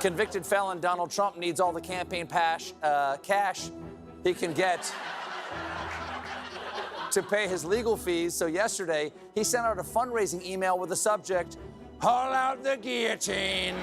Convicted felon Donald Trump needs all the campaign cash he can get to pay his legal fees. So yesterday, he sent out a fundraising email with the subject, "Haul out the guillotine."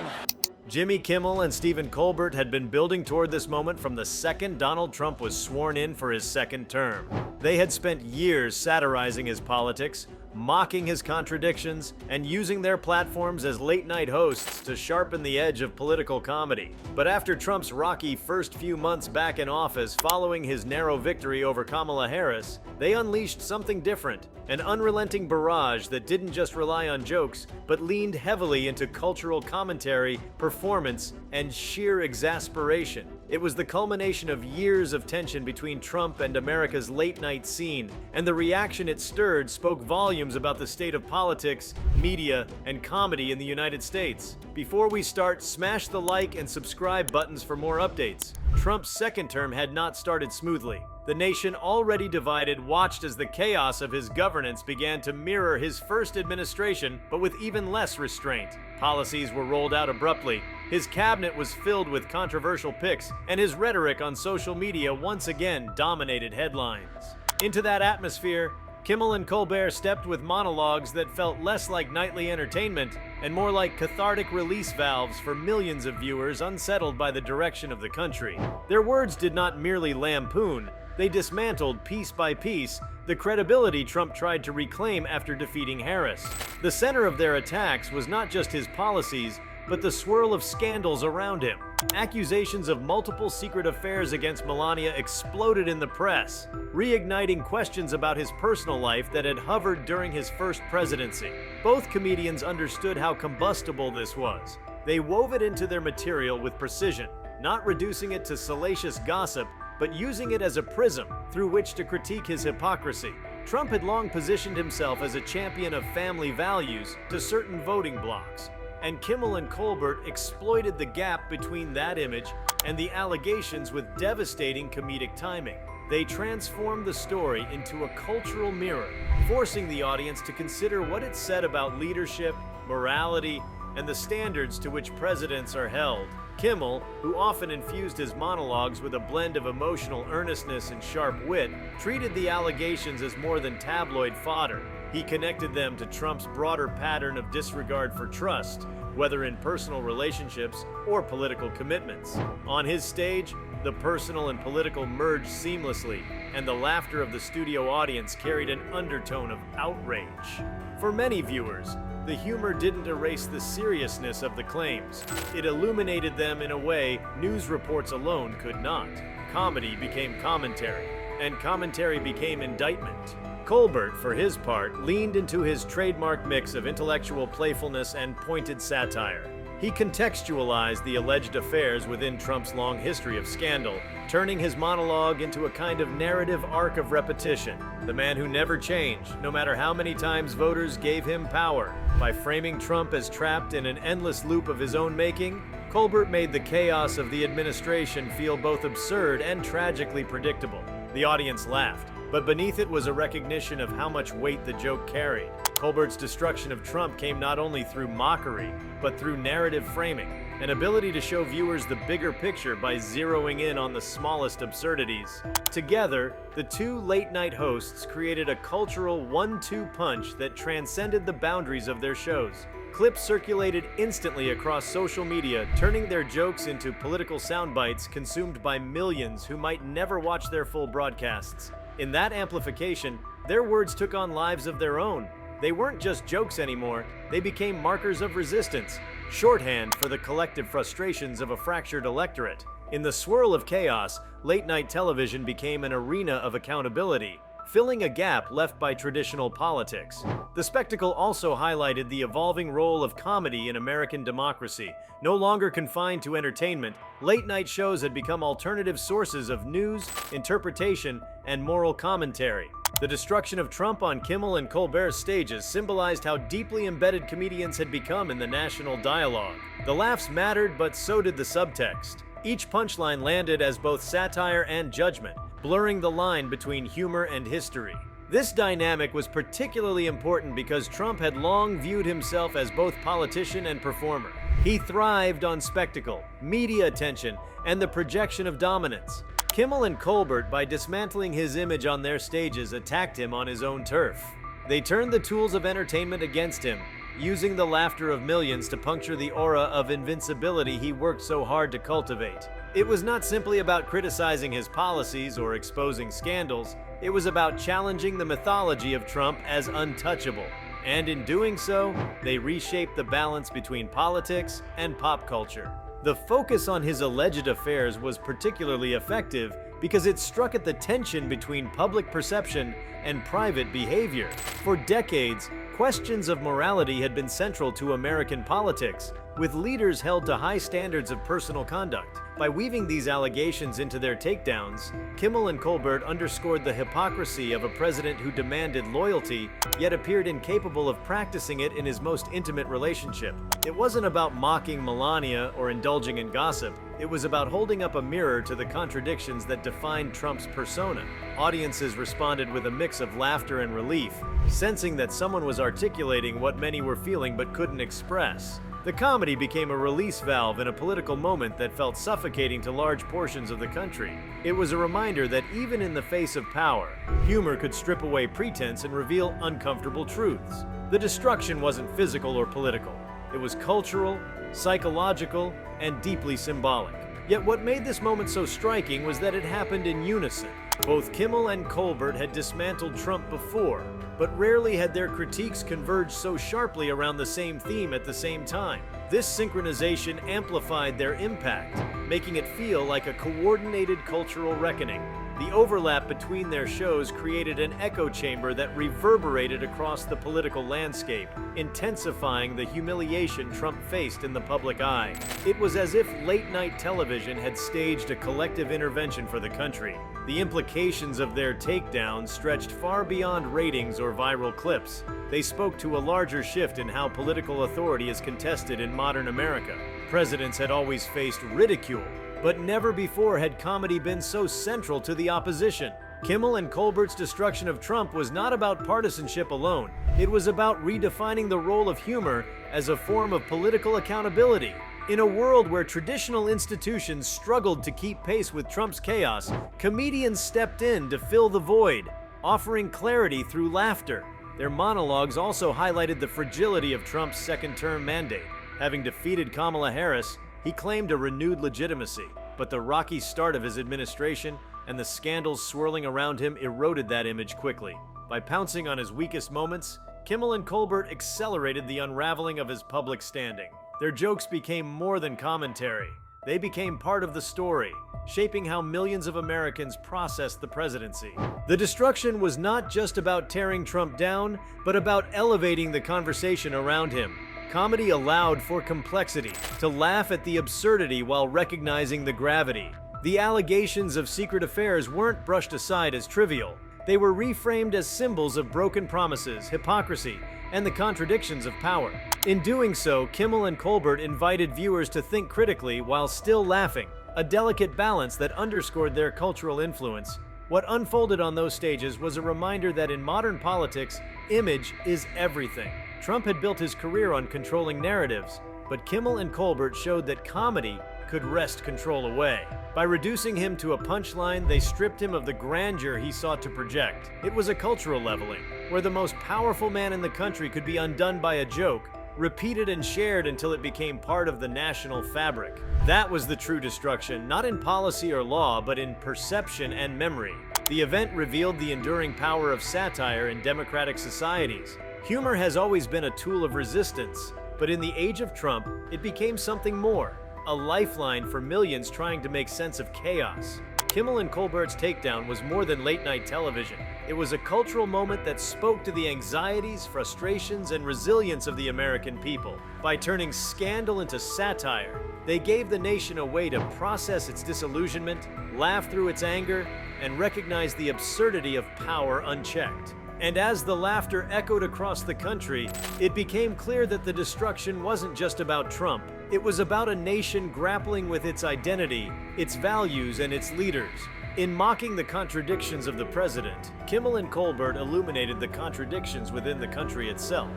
Jimmy Kimmel and Stephen Colbert had been building toward this moment from the second Donald Trump was sworn in for his second term. They had spent years satirizing his politics, mocking his contradictions, and using their platforms as late-night hosts to sharpen the edge of political comedy. But after Trump's rocky first few months back in office following his narrow victory over Kamala Harris, they unleashed something different, an unrelenting barrage that didn't just rely on jokes, but leaned heavily into cultural commentary, performance, and sheer exasperation. It was the culmination of years of tension between Trump and America's late-night scene, and the reaction it stirred spoke volumes about the state of politics, media, and comedy in the United States. Before we start, smash the like and subscribe buttons for more updates. Trump's second term had not started smoothly. The nation, already divided, watched as the chaos of his governance began to mirror his first administration, but with even less restraint. Policies were rolled out abruptly, his cabinet was filled with controversial picks, and his rhetoric on social media once again dominated headlines. Into that atmosphere, Kimmel and Colbert stepped with monologues that felt less like nightly entertainment and more like cathartic release valves for millions of viewers unsettled by the direction of the country. Their words did not merely lampoon, they dismantled piece by piece the credibility Trump tried to reclaim after defeating Harris. The center of their attacks was not just his policies, but the swirl of scandals around him. Accusations of multiple secret affairs against Melania exploded in the press, reigniting questions about his personal life that had hovered during his first presidency. Both comedians understood how combustible this was. They wove it into their material with precision, not reducing it to salacious gossip, but using it as a prism through which to critique his hypocrisy. Trump had long positioned himself as a champion of family values to certain voting blocs, and Kimmel and Colbert exploited the gap between that image and the allegations with devastating comedic timing. They transformed the story into a cultural mirror, forcing the audience to consider what it said about leadership, morality, and the standards to which presidents are held. Kimmel, who often infused his monologues with a blend of emotional earnestness and sharp wit, treated the allegations as more than tabloid fodder. He connected them to Trump's broader pattern of disregard for trust, whether in personal relationships or political commitments. On his stage, the personal and political merged seamlessly, and the laughter of the studio audience carried an undertone of outrage. For many viewers, the humor didn't erase the seriousness of the claims. It illuminated them in a way news reports alone could not. Comedy became commentary, and commentary became indictment. Colbert, for his part, leaned into his trademark mix of intellectual playfulness and pointed satire. He contextualized the alleged affairs within Trump's long history of scandal, turning his monologue into a kind of narrative arc of repetition. The man who never changed, no matter how many times voters gave him power. By framing Trump as trapped in an endless loop of his own making, Colbert made the chaos of the administration feel both absurd and tragically predictable. The audience laughed, but beneath it was a recognition of how much weight the joke carried. Colbert's destruction of Trump came not only through mockery, but through narrative framing, an ability to show viewers the bigger picture by zeroing in on the smallest absurdities. Together, the two late-night hosts created a cultural one-two punch that transcended the boundaries of their shows. Clips circulated instantly across social media, turning their jokes into political sound bites consumed by millions who might never watch their full broadcasts. In that amplification, their words took on lives of their own. They weren't just jokes anymore, they became markers of resistance, shorthand for the collective frustrations of a fractured electorate. In the swirl of chaos, late-night television became an arena of accountability, filling a gap left by traditional politics. The spectacle also highlighted the evolving role of comedy in American democracy. No longer confined to entertainment, late-night shows had become alternative sources of news, interpretation, and moral commentary. The destruction of Trump on Kimmel and Colbert's stages symbolized how deeply embedded comedians had become in the national dialogue. The laughs mattered, but so did the subtext. Each punchline landed as both satire and judgment, blurring the line between humor and history. This dynamic was particularly important because Trump had long viewed himself as both politician and performer. He thrived on spectacle, media attention, and the projection of dominance. Kimmel and Colbert, by dismantling his image on their stages, attacked him on his own turf. They turned the tools of entertainment against him, using the laughter of millions to puncture the aura of invincibility he worked so hard to cultivate. It was not simply about criticizing his policies or exposing scandals, it was about challenging the mythology of Trump as untouchable. And in doing so, they reshaped the balance between politics and pop culture. The focus on his alleged affairs was particularly effective because it struck at the tension between public perception and private behavior. For decades, questions of morality had been central to American politics, with leaders held to high standards of personal conduct. By weaving these allegations into their takedowns, Kimmel and Colbert underscored the hypocrisy of a president who demanded loyalty, yet appeared incapable of practicing it in his most intimate relationship. It wasn't about mocking Melania or indulging in gossip. It was about holding up a mirror to the contradictions that defined Trump's persona. Audiences responded with a mix of laughter and relief, sensing that someone was articulating what many were feeling but couldn't express. The comedy became a release valve in a political moment that felt suffocating to large portions of the country. It was a reminder that even in the face of power, humor could strip away pretense and reveal uncomfortable truths. The destruction wasn't physical or political. It was cultural, psychological, and deeply symbolic. Yet what made this moment so striking was that it happened in unison. Both Kimmel and Colbert had dismantled Trump before, but rarely had their critiques converged so sharply around the same theme at the same time. This synchronization amplified their impact, making it feel like a coordinated cultural reckoning. The overlap between their shows created an echo chamber that reverberated across the political landscape, intensifying the humiliation Trump faced in the public eye. It was as if late-night television had staged a collective intervention for the country. The implications of their takedown stretched far beyond ratings or viral clips. They spoke to a larger shift in how political authority is contested in modern America. Presidents had always faced ridicule, but never before had comedy been so central to the opposition. Kimmel and Colbert's destruction of Trump was not about partisanship alone. It was about redefining the role of humor as a form of political accountability. In a world where traditional institutions struggled to keep pace with Trump's chaos, comedians stepped in to fill the void, offering clarity through laughter. Their monologues also highlighted the fragility of Trump's second-term mandate. Having defeated Kamala Harris, he claimed a renewed legitimacy, but the rocky start of his administration and the scandals swirling around him eroded that image quickly. By pouncing on his weakest moments, Kimmel and Colbert accelerated the unraveling of his public standing. Their jokes became more than commentary. They became part of the story, shaping how millions of Americans processed the presidency. The destruction was not just about tearing Trump down, but about elevating the conversation around him. Comedy allowed for complexity, to laugh at the absurdity while recognizing the gravity. The allegations of secret affairs weren't brushed aside as trivial. They were reframed as symbols of broken promises, hypocrisy, and the contradictions of power. In doing so, Kimmel and Colbert invited viewers to think critically while still laughing, a delicate balance that underscored their cultural influence. What unfolded on those stages was a reminder that in modern politics, image is everything. Trump had built his career on controlling narratives, but Kimmel and Colbert showed that comedy could wrest control away. By reducing him to a punchline, they stripped him of the grandeur he sought to project. It was a cultural leveling, where the most powerful man in the country could be undone by a joke, repeated and shared until it became part of the national fabric. That was the true destruction, not in policy or law, but in perception and memory. The event revealed the enduring power of satire in democratic societies. Humor has always been a tool of resistance, but in the age of Trump, it became something more, a lifeline for millions trying to make sense of chaos. Kimmel and Colbert's takedown was more than late-night television. It was a cultural moment that spoke to the anxieties, frustrations, and resilience of the American people. By turning scandal into satire, they gave the nation a way to process its disillusionment, laugh through its anger, and recognize the absurdity of power unchecked. And as the laughter echoed across the country, it became clear that the destruction wasn't just about Trump. It was about a nation grappling with its identity, its values, and its leaders. In mocking the contradictions of the president, Kimmel and Colbert illuminated the contradictions within the country itself.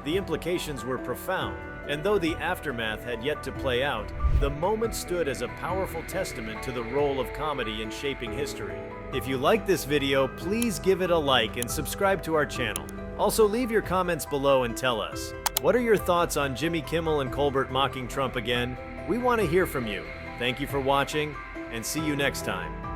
The implications were profound. And though the aftermath had yet to play out, the moment stood as a powerful testament to the role of comedy in shaping history. If you like this video, please give it a like and subscribe to our channel. Also, leave your comments below and tell us, what are your thoughts on Jimmy Kimmel and Colbert mocking Trump again? We want to hear from you. Thank you for watching, and see you next time.